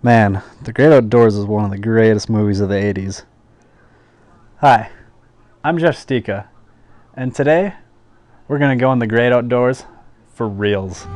Man, The Great Outdoors is one of the greatest movies of the 80s. Hi, I'm Jeff Sticha, and today we're going to go in the great outdoors for reals.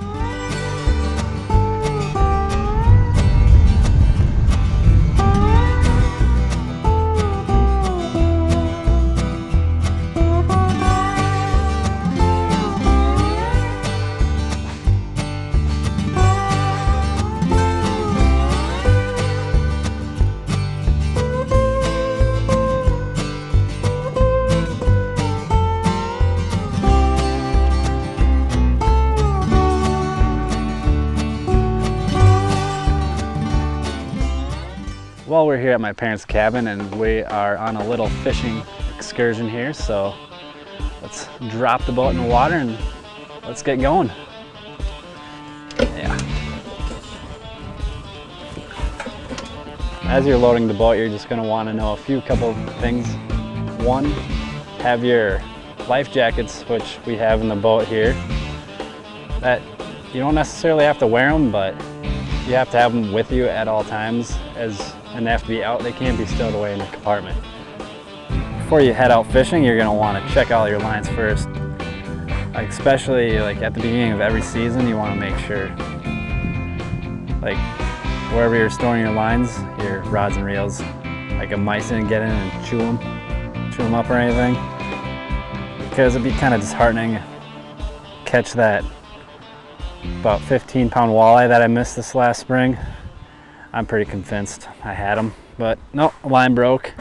Well, we're here at my parents' cabin and we are on a little fishing excursion here, so let's drop the boat in the water and let's get going. Yeah. As you're loading the boat, you're just going to want to know a couple things. One, have your life jackets, which we have in the boat here. That you don't necessarily have to wear them, but you have to have them with you at all times, and they have to be out. They can't be stowed away in the compartment. Before you head out fishing, you're going to want to check all your lines first. Especially like at the beginning of every season, you want to make sure, like wherever you're storing your lines, your rods and reels, like a mice didn't get in and chew them up or anything, because it'd be kind of disheartening. Catch that about 15-pound walleye that I missed this last spring. I'm pretty convinced I had them, but no, line broke.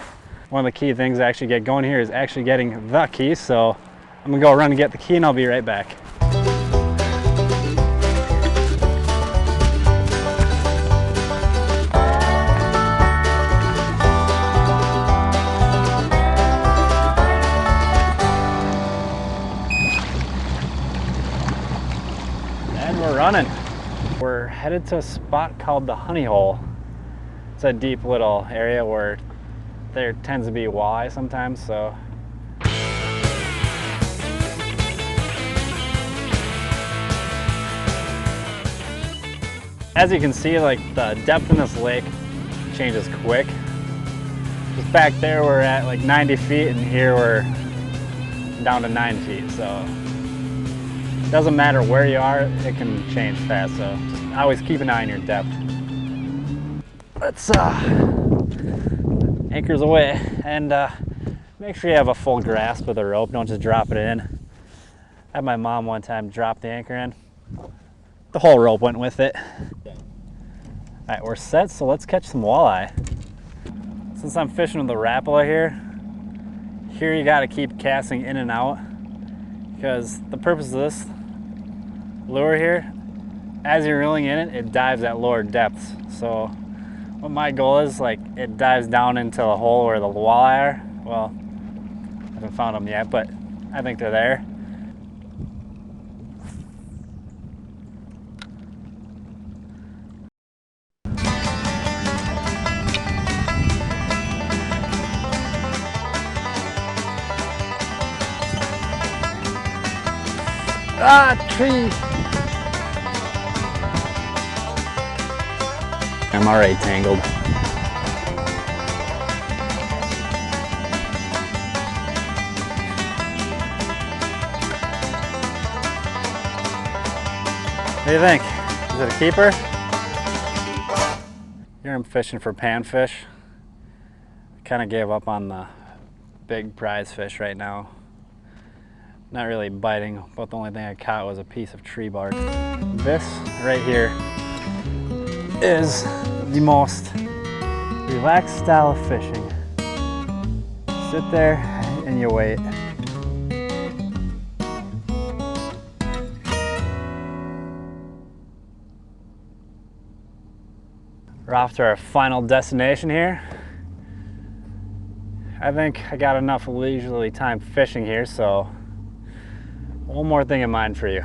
One of the key things to actually get going here is actually getting the key, so I'm gonna go run and get the key and I'll be right back. And we're running. We're headed to a spot called the Honey Hole. It's a deep little area where there tends to be walleye sometimes, so. As you can see, like the depth in this lake changes quick. Just back there we're at like 90 feet and here we're down to 9 feet, so. It doesn't matter where you are, it can change fast, so just always keep an eye on your depth. Let's anchors away and make sure you have a full grasp of the rope, don't just drop it in. I had my mom one time drop the anchor in, the whole rope went with it. Alright, we're set, so let's catch some walleye. Since I'm fishing with the Rapala here you gotta keep casting in and out, because the purpose of this lure here, as you're reeling in it, it dives at lower depths. So what my goal is, like, it dives down into the hole where the walleye are. Well, I haven't found them yet, but I think they're there. Ah, tree! I'm already tangled. What do you think? Is it a keeper? Here I'm fishing for panfish. I kind of gave up on the big prize fish right now. Not really biting, but the only thing I caught was a piece of tree bark. This right here is the most relaxed style of fishing. Sit there and you wait. We're off to our final destination here. I think I got enough leisurely time fishing here, so one more thing in mind for you.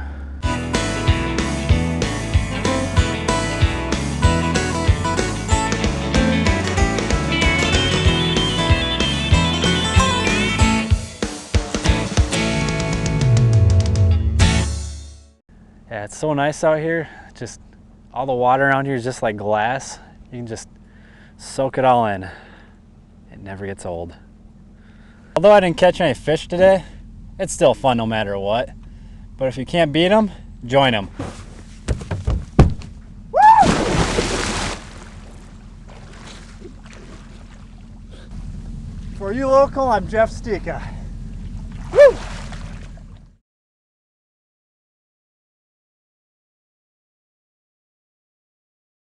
Yeah, it's so nice out here. Just all the water around here is just like glass. You can just soak it all in. It never gets old. Although I didn't catch any fish today, it's still fun no matter what. But if you can't beat them, join them. For ULocal, I'm Jeff Sticha.